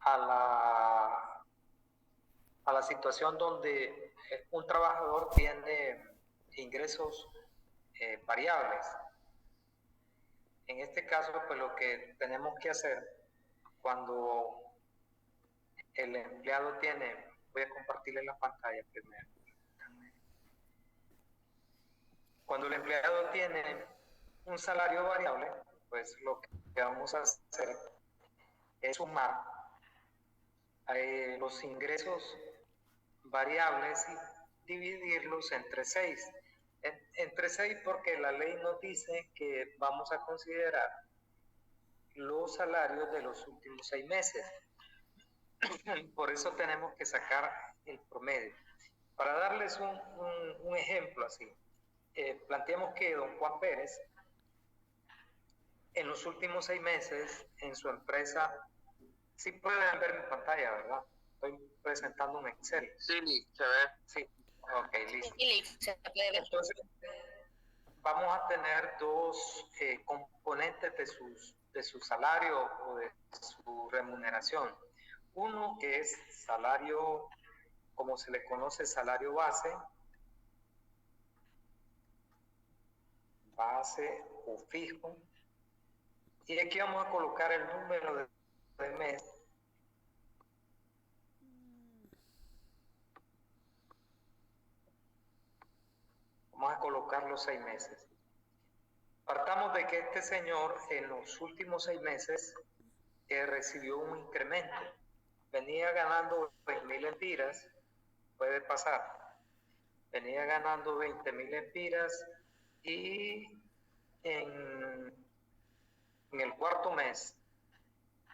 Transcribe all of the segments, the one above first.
a la situación donde un trabajador tiene ingresos variables. En este caso, pues lo que tenemos que hacer cuando el empleado tiene, voy a compartirle la pantalla primero. Cuando el empleado tiene un salario variable, pues lo que vamos a hacer es sumar los ingresos variables y dividirlos entre 6. Entre 6 porque la ley nos dice que vamos a considerar los salarios de los últimos 6 meses. Por eso tenemos que sacar el promedio. Para darles un ejemplo así, planteemos que don Juan Pérez en los últimos 6 meses en su empresa, sí pueden ver mi pantalla, ¿verdad? Estoy presentando un Excel. Sí, se ve. Sí, ok, listo. Entonces, vamos a tener dos componentes de su salario o de su remuneración. Uno que es salario, como se le conoce, salario base o fijo. Y aquí vamos a colocar el número de mes. Vamos a colocar los 6 meses. Partamos de que este señor en los últimos 6 meses recibió un incremento. Venía ganando 20.000 empiras, puede pasar. Venía ganando 20.000 empiras y en el cuarto mes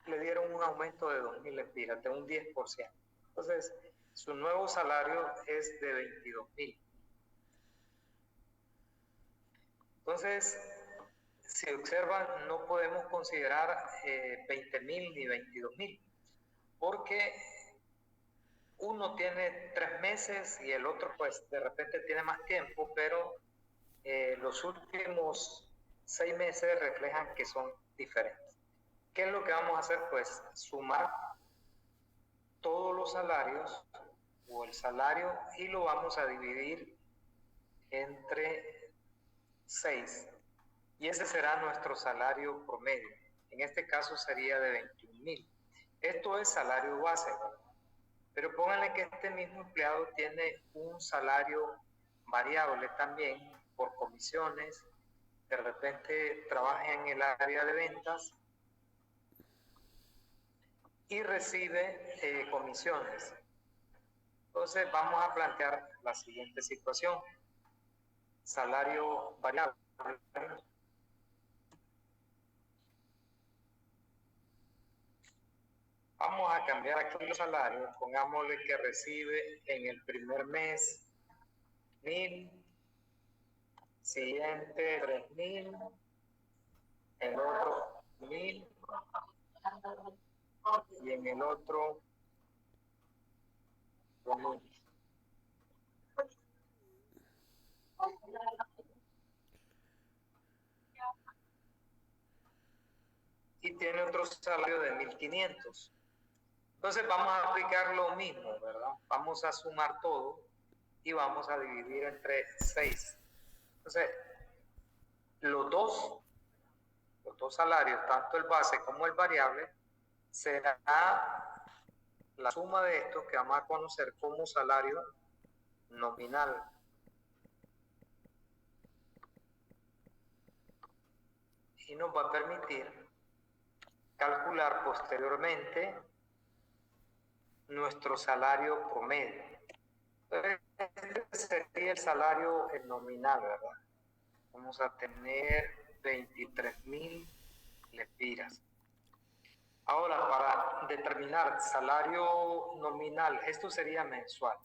le dieron un aumento de 2.000 empiras, de un 10%. Entonces, su nuevo salario es de 22.000. Entonces, si observan, no podemos considerar 20.000 ni 22.000, porque uno tiene 3 meses y el otro pues de repente tiene más tiempo, pero los últimos 6 meses reflejan que son diferentes. ¿Qué es lo que vamos a hacer? Pues sumar todos los salarios o el salario y lo vamos a dividir entre 6. Y ese será nuestro salario promedio. En este caso sería de 21.000. Esto es salario base, ¿verdad? Pero pónganle que este mismo empleado tiene un salario variable también por comisiones, de repente trabaja en el área de ventas y recibe comisiones. Entonces vamos a plantear la siguiente situación. Salario variable. Vamos a cambiar aquí los salarios, pongámosle que recibe en el primer mes 1.000, siguiente 3.000, el otro 1.000 y en el otro 2.000. Y tiene otro salario de 1.500. Entonces vamos a aplicar lo mismo, ¿verdad? Vamos a sumar todo y vamos a dividir entre 6. Entonces, los dos salarios, tanto el base como el variable, será la suma de estos que vamos a conocer como salario nominal. Y nos va a permitir calcular posteriormente nuestro salario promedio. Este sería el salario nominal, ¿verdad? Vamos a tener 23.000 lempiras. Ahora, para determinar salario nominal, esto sería mensual.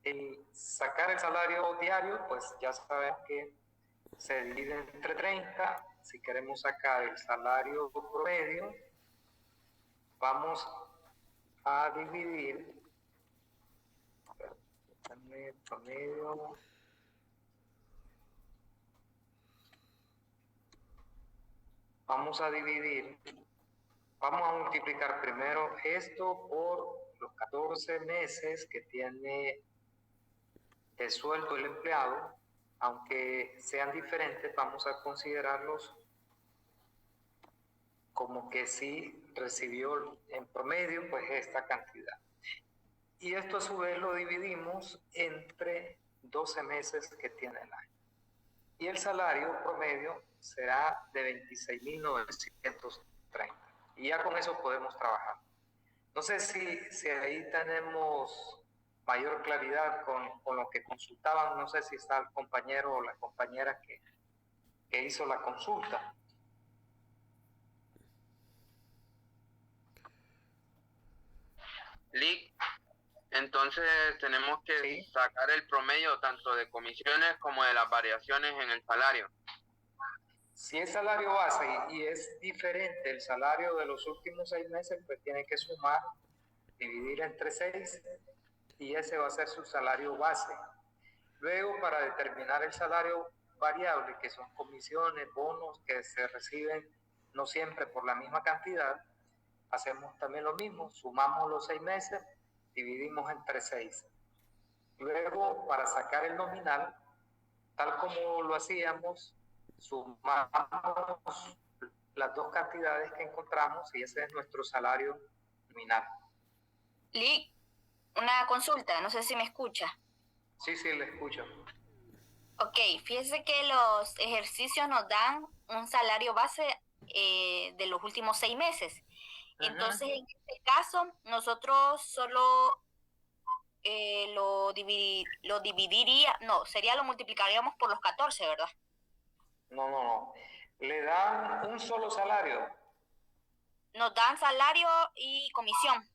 El sacar el salario diario, pues ya sabemos que se divide entre 30. Si queremos sacar el salario promedio, vamos a dividir promedio. Vamos a dividir Vamos a multiplicar primero esto por los 14 meses que tiene de sueldo el empleado. Aunque sean diferentes, vamos a considerarlos como que sí recibió en promedio pues esta cantidad. Y esto a su vez lo dividimos entre 12 meses que tiene el año. Y el salario promedio será de 26.930. Y ya con eso podemos trabajar. No sé si ahí tenemos mayor claridad con lo que consultaban. No sé si está el compañero o la compañera que hizo la consulta. Lic, entonces tenemos que sacar el promedio tanto de comisiones como de las variaciones en el salario. Si es salario base y es diferente el salario de los últimos 6 meses, pues tiene que sumar, dividir entre 6 y ese va a ser su salario base. Luego, para determinar el salario variable, que son comisiones, bonos que se reciben no siempre por la misma cantidad, hacemos también lo mismo, sumamos los 6 meses, dividimos entre 6. Luego, para sacar el nominal, tal como lo hacíamos, sumamos las dos cantidades que encontramos y ese es nuestro salario nominal. Lic, una consulta, no sé si me escucha. Sí, le escucho. Ok, fíjese que los ejercicios nos dan un salario base de los últimos 6 meses. Entonces, en este caso, nosotros solo lo multiplicaríamos por los 14, ¿verdad? No. Le dan un solo salario. Nos dan salario y comisión.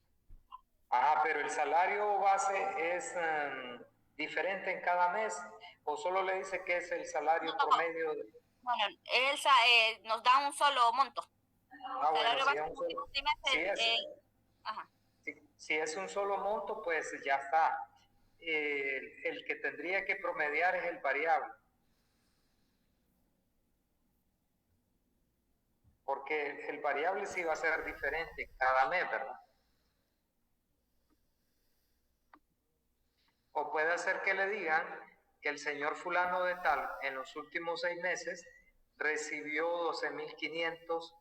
Ajá, pero el salario base es diferente en cada mes, o solo le dice que es el salario promedio. Bueno, nos da un solo monto. Bueno, si es un solo monto, pues ya está. El que tendría que promediar es el variable. Porque el variable sí va a ser diferente cada mes, ¿verdad? O puede ser que le digan que el señor fulano de tal en los últimos 6 meses recibió 12.500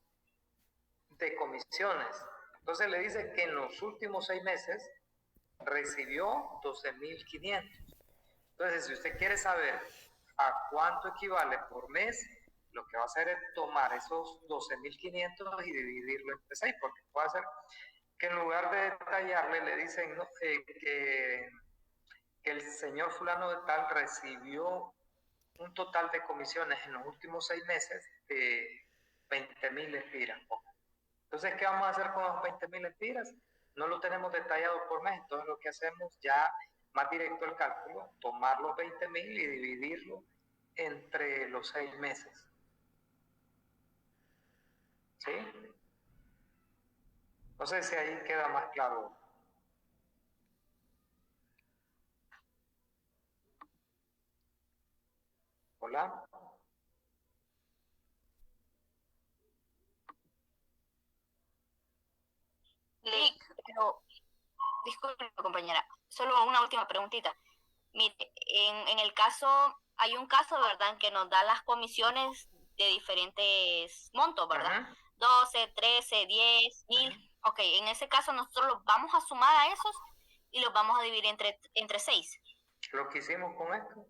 de comisiones. Entonces le dice que en los últimos 6 meses recibió 12.500. Entonces, si usted quiere saber a cuánto equivale por mes, lo que va a hacer es tomar esos 12.500 y dividirlo entre 6, porque puede ser que en lugar de detallarle le dicen que el señor fulano de tal recibió un total de comisiones en los últimos 6 meses de 20.000 lempiras. Entonces, ¿qué vamos a hacer con los 20.000 lempiras? No lo tenemos detallado por mes, entonces lo que hacemos ya más directo el cálculo, tomar los 20.000 y dividirlo entre los 6 meses. ¿Sí? No sé si ahí queda más claro. Hola. Lic, pero disculpe, compañera, solo una última preguntita. Mire, en el caso, hay un caso, ¿verdad?, que nos da las comisiones de diferentes montos, ¿verdad? 12, 13, 10, 1000. Ok, en ese caso nosotros los vamos a sumar a esos y los vamos a dividir entre 6. Lo que hicimos con esto.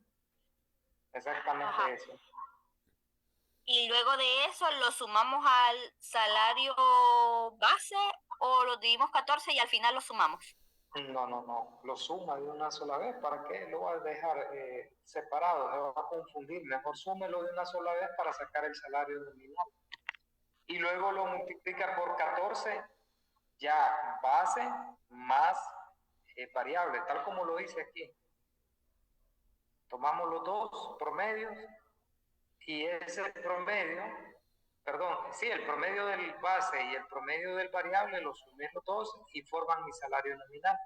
Exactamente eso. Y luego de eso lo sumamos al salario base o lo dividimos 14 y al final lo sumamos. No, lo suma de una sola vez. ¿Para qué lo va a dejar separado? Me va a confundir. Mejor súmelo de una sola vez para sacar el salario nominal. Y luego lo multiplica por 14, ya base más variable, tal como lo hice aquí. Tomamos los dos promedios y ese promedio, el promedio del base y el promedio del variable los sumé los dos y forman mi salario nominal.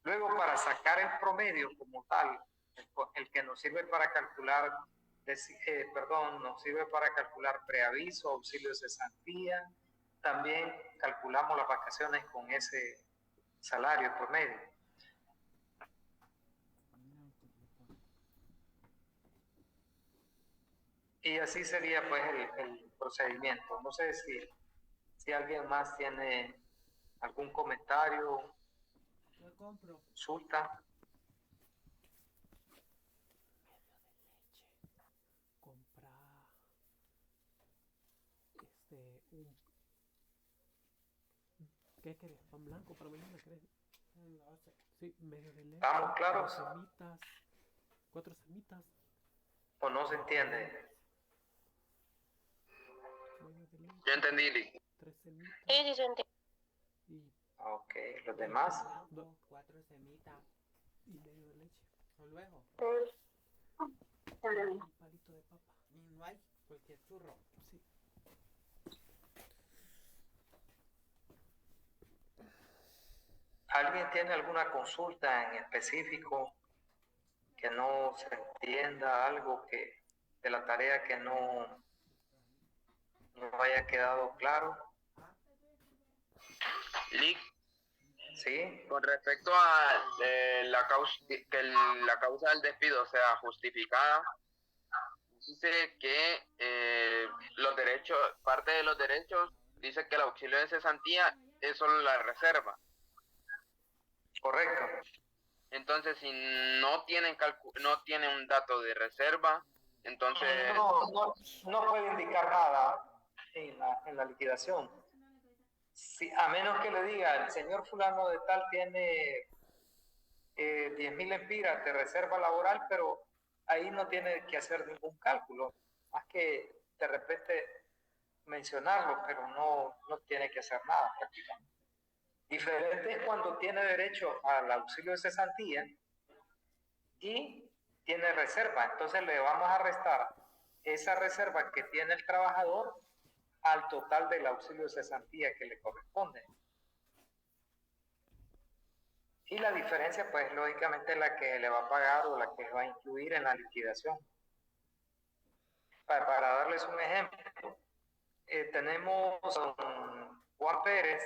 Luego, para sacar el promedio como tal, el que nos sirve para calcular, nos sirve para calcular preaviso, auxilio de cesantía, también calculamos las vacaciones con ese salario promedio. Y así sería pues el procedimiento. No sé si alguien más tiene algún comentario, consulta. ¿Qué querés? ¿Pan blanco para mañana? ¿Querés? Sí, medio de leche. ¿Estamos claros? 4 semitas. ¿O no se entiende? Yo entendí, Lick. 3 semitas. Sí, se entiende. Ok, ¿los demás? 4 semitas y medio de leche. Luego. Un palito de papa. No hay cualquier churro. Sí. ¿Alguien tiene alguna consulta en específico que no se entienda, algo que de la tarea que no haya quedado claro? Lick, ¿Sí? con respecto a que la causa del despido sea justificada, dice que los derechos, parte de los derechos, dice que el auxilio de cesantía es solo la reserva. Correcto. Entonces, si no tienen un dato de reserva, entonces... No puede indicar nada en la liquidación. Si, a menos que le diga, el señor fulano de tal tiene 10.000 empiras de reserva laboral, pero ahí no tiene que hacer ningún cálculo, más que de repente mencionarlo, pero no tiene que hacer nada prácticamente. Diferente es cuando tiene derecho al auxilio de cesantía y tiene reserva. Entonces le vamos a restar esa reserva que tiene el trabajador al total del auxilio de cesantía que le corresponde. Y la diferencia, pues, lógicamente es la que le va a pagar o la que va a incluir en la liquidación. Para darles un ejemplo, tenemos a Juan Pérez,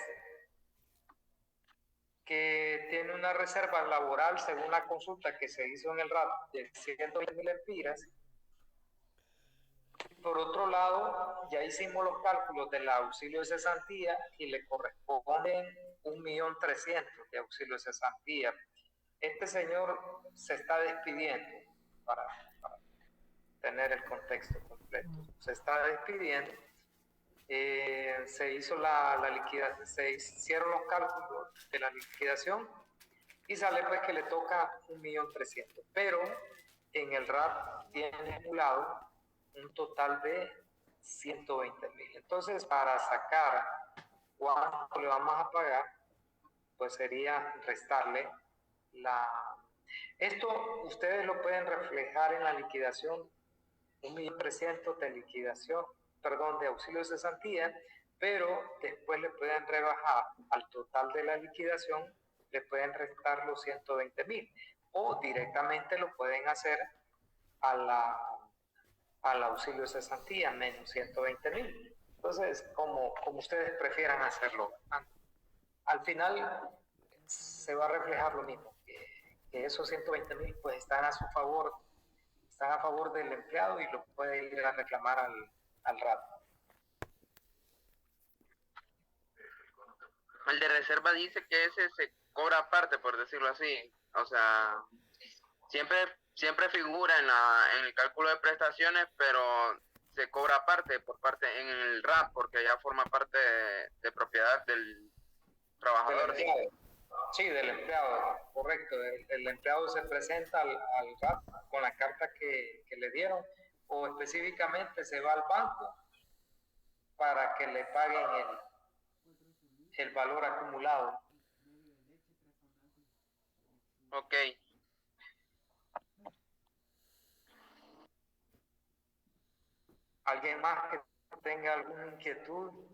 que tiene una reserva laboral según la consulta que se hizo en el RAP de 120.000 empiras. Por otro lado, ya hicimos los cálculos del auxilio de cesantía y le corresponden 1.300.000 de auxilio de cesantía. Este señor se está despidiendo, para tener el contexto completo. Se está despidiendo. Se hizo la liquidación, se hicieron los cálculos de la liquidación y sale pues que le toca 1.300.000, pero en el RAP tiene acumulado un total de 120.000. Entonces, para sacar cuánto le vamos a pagar, pues sería restarle esto ustedes lo pueden reflejar en la liquidación, 1.300.000 de liquidación, perdón, de auxilio de cesantía, pero después le pueden rebajar al total de la liquidación, le pueden restar los 120.000 o directamente lo pueden hacer al auxilio de cesantía, menos 120.000. Entonces, como ustedes prefieran hacerlo. Al final se va a reflejar lo mismo, que esos 120.000 pues están a su favor, están a favor del empleado y lo puede ir a reclamar al RAT. El de reserva dice que ese se cobra aparte, por decirlo así. O sea, siempre figura en el cálculo de prestaciones, pero se cobra aparte en el RAP, porque ya forma parte de propiedad del trabajador. Sí, del empleado, correcto. El empleado se presenta al RAP con la carta que le dieron, o específicamente se va al banco para que le paguen el valor acumulado. Ok. ¿Alguien más que tenga alguna inquietud?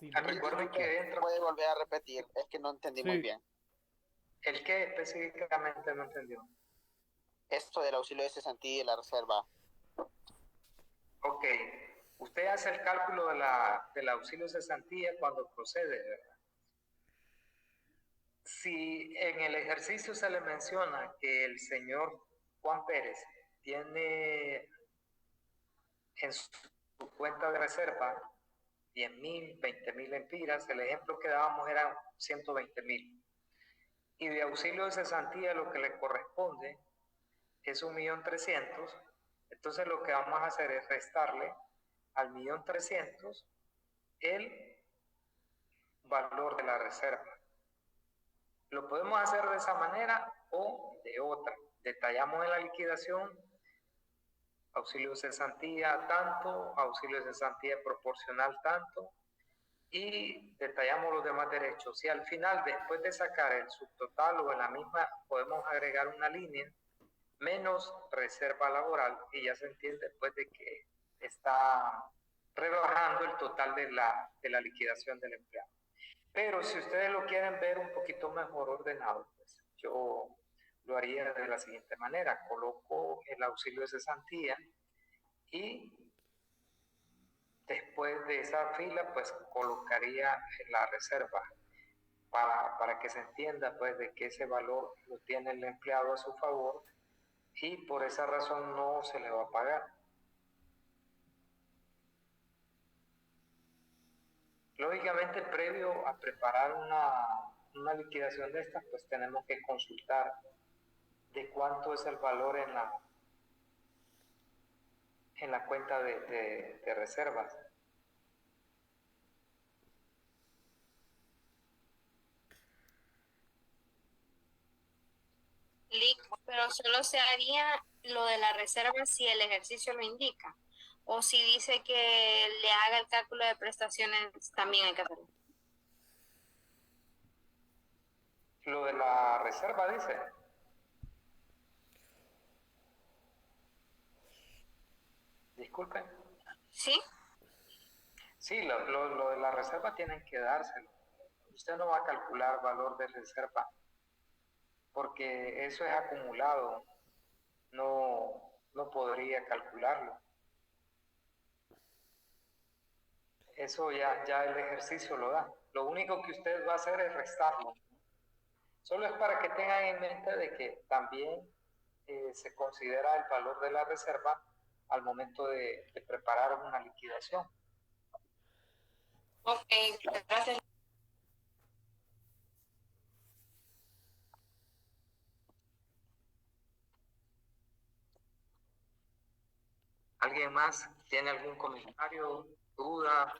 Si no, Recuerden que entra... Puede volver a repetir, es que no entendí muy bien. ¿El qué específicamente no entendió? Esto del auxilio de cesantía y la reserva. Ok, usted hace el cálculo del auxilio de cesantía cuando procede, ¿verdad? Si en el ejercicio se le menciona que el señor Juan Pérez tiene en su cuenta de reserva 10.000, 20.000 empiras, el ejemplo que dábamos era 120.000. Y de auxilio de cesantía lo que le corresponde es 1.300.000. Entonces lo que vamos a hacer es restarle al 1.300.000 el valor de la reserva. Lo podemos hacer de esa manera o de otra. Detallamos en la liquidación auxilio de cesantía tanto, auxilio de cesantía proporcional tanto, y detallamos los demás derechos. Y al final, después de sacar el subtotal o en la misma, podemos agregar una línea menos reserva laboral, y ya se entiende después de que está rebajando el total de la liquidación del empleado. Pero si ustedes lo quieren ver un poquito mejor ordenado, pues yo lo haría de la siguiente manera. Coloco el auxilio de cesantía y después de esa fila pues colocaría la reserva para que se entienda pues de que ese valor lo tiene el empleado a su favor y por esa razón no se le va a pagar. Lógicamente, previo a preparar una liquidación de estas, pues tenemos que consultar de cuánto es el valor en la cuenta de reservas. Pero solo se haría lo de la reserva si el ejercicio lo indica. O si dice que le haga el cálculo de prestaciones, también hay que hacerlo. Lo de la reserva dice. Disculpen. ¿Sí? Sí, lo de la reserva tienen que dárselo. Usted no va a calcular valor de reserva porque eso es acumulado. No podría calcularlo. Eso ya el ejercicio lo da. Lo único que usted va a hacer es restarlo. Solo es para que tengan en mente de que también se considera el valor de la reserva al momento de preparar una liquidación. Ok, gracias. ¿Alguien más tiene algún comentario, duda?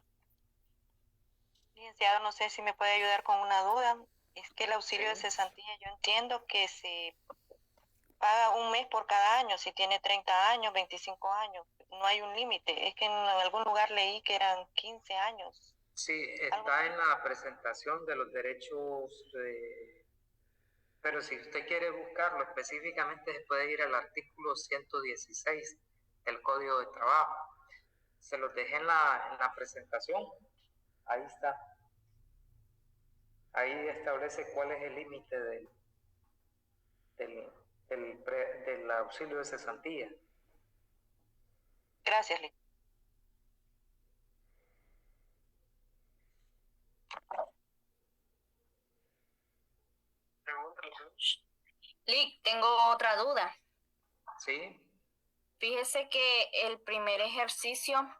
Licenciado, no sé si me puede ayudar con una duda. Es que el auxilio de cesantía, yo entiendo que se paga un mes por cada año, si tiene 30 años, 25 años, no hay un límite. Es que en algún lugar leí que eran 15 años. Sí, está en la presentación de los derechos, pero si usted quiere buscarlo específicamente, se puede ir al artículo 116 del Código de Trabajo. Se los dejé en la presentación. Ahí está. Ahí establece cuál es el límite del auxilio de cesantía. Gracias, Lic. Lic, tengo otra duda. ¿Sí? Fíjese que el primer ejercicio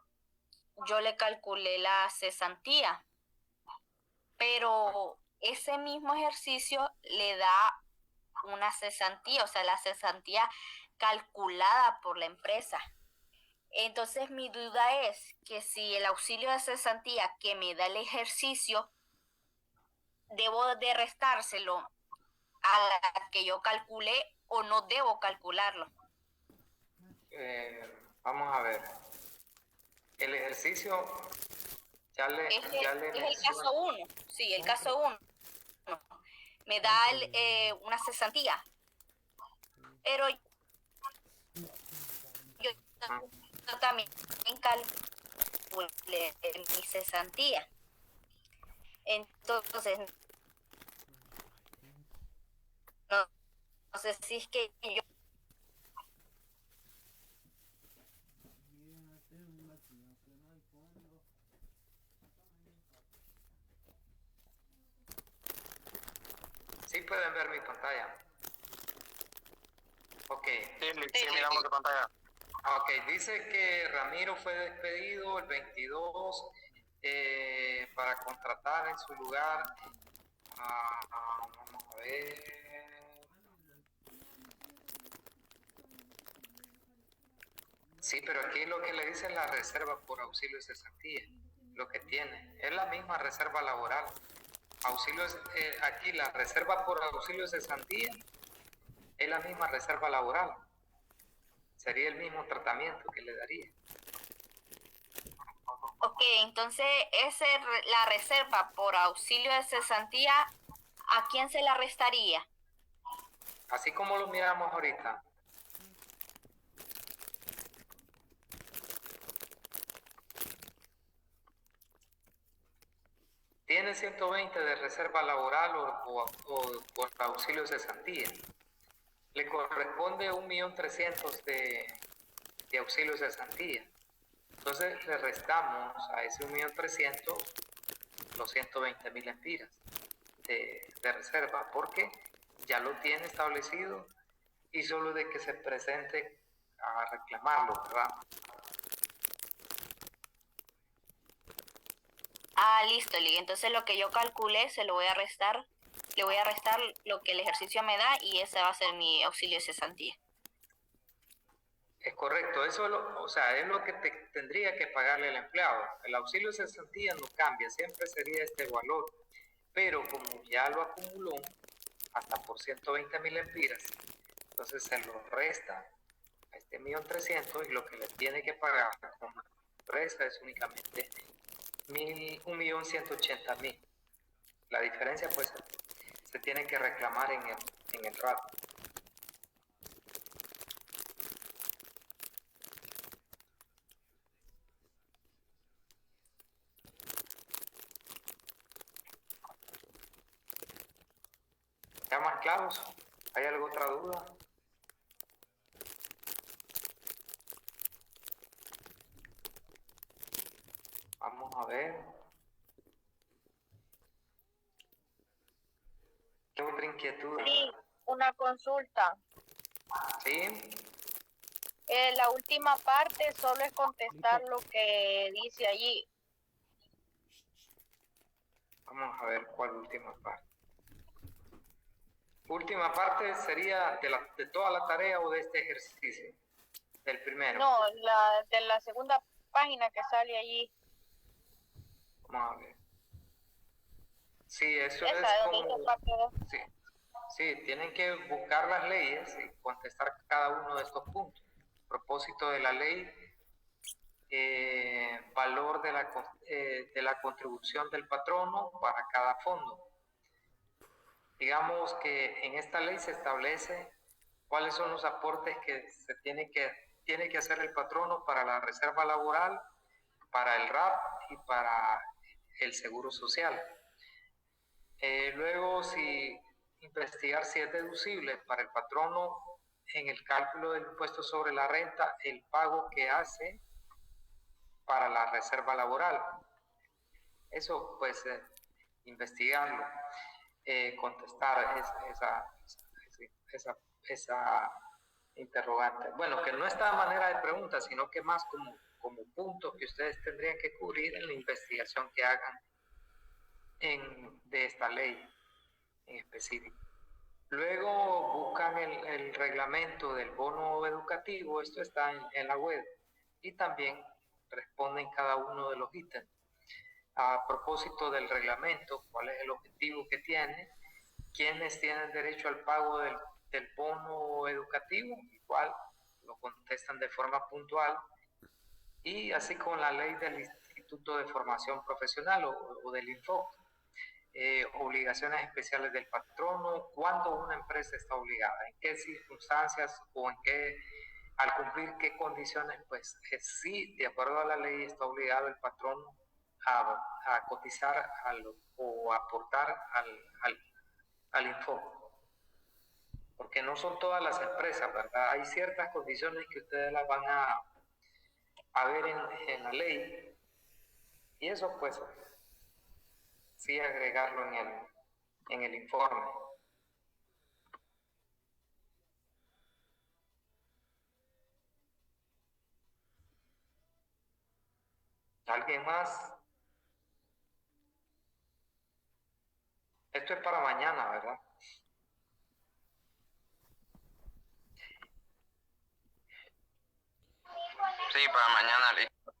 yo le calculé la cesantía, pero ese mismo ejercicio le da una cesantía, o sea, la cesantía calculada por la empresa. Entonces mi duda es que si el auxilio de cesantía que me da el ejercicio, debo de restárselo a la que yo calculé o no debo calcularlo. Vamos a ver. El ejercicio ya le Es el caso 1, sí, el caso 1. Me da una cesantía, pero yo también calculé mi cesantía. Entonces, no, no sé si es que yo Sí pueden ver mi pantalla. Ok. Sí, miramos tu pantalla. Ok, dice que Ramiro fue despedido el 22 para contratar en su lugar. Vamos a ver. Sí, pero aquí lo que le dice es la reserva por auxilio de cesantía, lo que tiene. Es la misma reserva laboral. Aquí la reserva por auxilio de cesantía es la misma reserva laboral. Sería el mismo tratamiento que le daría. Ok, entonces la reserva por auxilio de cesantía, ¿a quién se la restaría? Así como lo miramos ahorita. Tiene 120 de reserva laboral o por auxilio de cesantía. Le corresponde 1.300.000 de auxilio de cesantía. Entonces le restamos a ese 1.300.000 los 120.000 empiras de reserva, porque ya lo tiene establecido y solo de que se presente a reclamarlo, ¿verdad? Listo, Lee. Entonces lo que yo calculé se lo voy a restar, le voy a restar lo que el ejercicio me da y ese va a ser mi auxilio de cesantía. Es correcto, eso es lo que tendría que pagarle el empleado. El auxilio de cesantía no cambia, siempre sería este valor, pero como ya lo acumuló hasta por 120.000 empiras, entonces se lo resta a este 1.300.000 y lo que le tiene que pagar como resta es únicamente 1.180.000. La diferencia pues se tiene que reclamar en el rato. ¿Ya más claros? ¿Hay alguna otra duda? Vamos a ver. ¿Qué otra inquietud? Sí, una consulta. ¿Sí? La última parte solo es contestar lo que dice allí. Vamos a ver cuál última parte. Última parte sería de toda la tarea o de este ejercicio. Del primero. No, de la segunda página que sale allí. Vamos a ver. Sí, eso Esa, es donde dice como... parte 2. Sí, sí, tienen que buscar las leyes y contestar cada uno de estos puntos. Propósito de la ley, valor de la contribución del patrono para cada fondo. Digamos que en esta ley se establece cuáles son los aportes que tiene que hacer el patrono para la reserva laboral, para el RAP y para el seguro social. Luego, investigar si es deducible para el patrono en el cálculo del impuesto sobre la renta el pago que hace para la reserva laboral. Eso, pues, investigarlo, contestar esa interrogante. Bueno, que no está a manera de pregunta, sino que más como puntos que ustedes tendrían que cubrir en la investigación que hagan de esta ley en específico. Luego buscan el reglamento del bono educativo, esto está en la web, y también responden cada uno de los ítems. A propósito del reglamento, cuál es el objetivo que tiene, quiénes tienen derecho al pago del bono educativo, igual lo contestan de forma puntual, y así con la ley del Instituto de Formación Profesional o del INFOC. Obligaciones especiales del patrono, cuándo una empresa está obligada, en qué circunstancias o al cumplir qué condiciones, pues sí, de acuerdo a la ley está obligado el patrono a cotizar o aportar al Infoco. Porque no son todas las empresas, ¿verdad? Hay ciertas condiciones que ustedes las van a ver en la ley, y eso pues sí agregarlo en el informe. ¿Alguien más? Esto es para mañana, ¿verdad? Sí, para mañana, listo.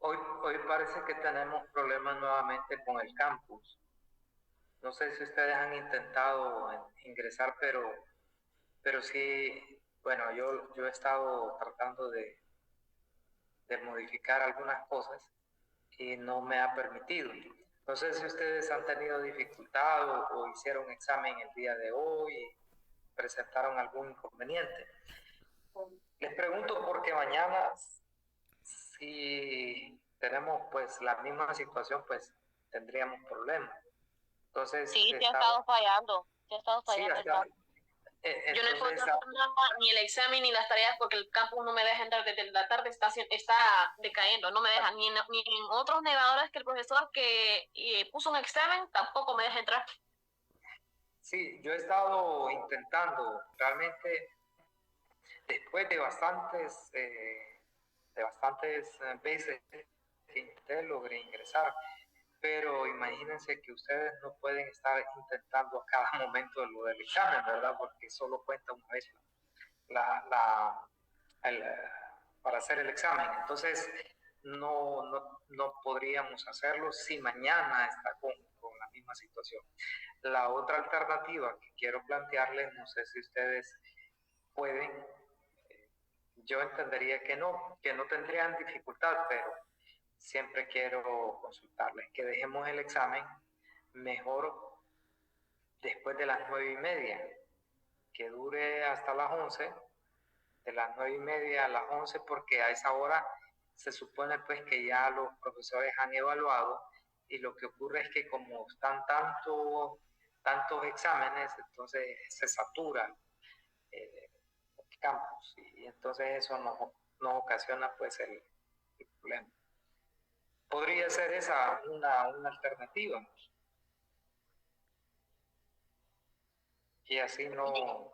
Hoy parece que tenemos problemas nuevamente con el campus. No sé si ustedes han intentado ingresar, pero sí, bueno, yo he estado tratando de modificar algunas cosas y no me ha permitido. No sé si ustedes han tenido dificultad o hicieron examen el día de hoy y presentaron algún inconveniente. Les pregunto porque mañana, si tenemos pues la misma situación, pues tendríamos problemas. Entonces, sí, te ha estado fallando. Sí, el campus. Yo no he podido hacer nada, ni el examen ni las tareas, porque el campus no me deja entrar desde la tarde, está decayendo, no me deja, ni en otros navegadores que el profesor que puso un examen tampoco me deja entrar. Sí, yo he estado intentando, realmente, después de bastantes veces que intenté, logré ingresar, pero imagínense que ustedes no pueden estar intentando a cada momento lo del examen, ¿verdad? Porque solo cuenta una vez para hacer el examen. Entonces, no podríamos hacerlo si mañana está con la misma situación. La otra alternativa que quiero plantearles, no sé si ustedes pueden, yo entendería que no tendrían dificultad, pero siempre quiero consultarles que dejemos el examen mejor después de las 9:30, que dure hasta las 11, de las 9:30 a las 11, porque a esa hora se supone pues que ya los profesores han evaluado, y lo que ocurre es que como están tantos exámenes, entonces se satura el campus, y entonces eso nos ocasiona pues el problema. Podría ser esa una alternativa, y así no...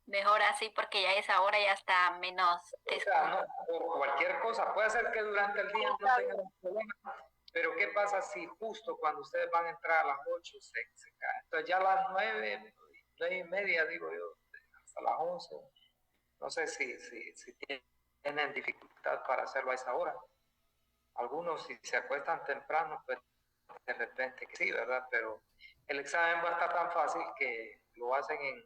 Mejor así porque ya a esa hora ya está menos. O sea, no, por cualquier cosa, puede ser que durante el día no tengan problema, pero ¿qué pasa si justo cuando ustedes van a entrar a las 8 se cae? Entonces ya a las 9:30, digo yo, hasta las 11, no sé si tienen dificultad para hacerlo a esa hora. Algunos si se acuestan temprano, pues de repente que sí, ¿verdad? Pero el examen va a estar tan fácil que lo hacen en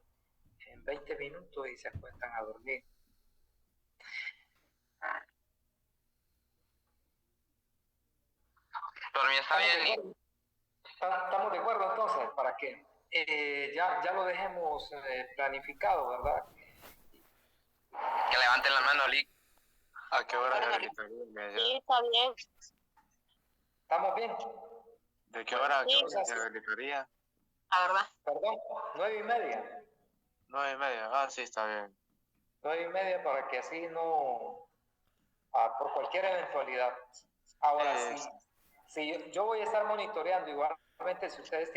20 minutos y se acuestan a dormir. Por mí está bien. Estamos de acuerdo entonces, para que ya lo dejemos planificado, ¿verdad? Que levanten la mano, Lick. ¿A qué hora Bueno, es la sí, está bien. ¿Estamos bien? ¿De qué hora Sí. se auditoría? La verdad. Perdón, 9:30. 9:30. Ah, sí, está bien. 9:30 para que así no, por cualquier eventualidad. Ahora sí, yo voy a estar monitoreando igualmente si ustedes tienen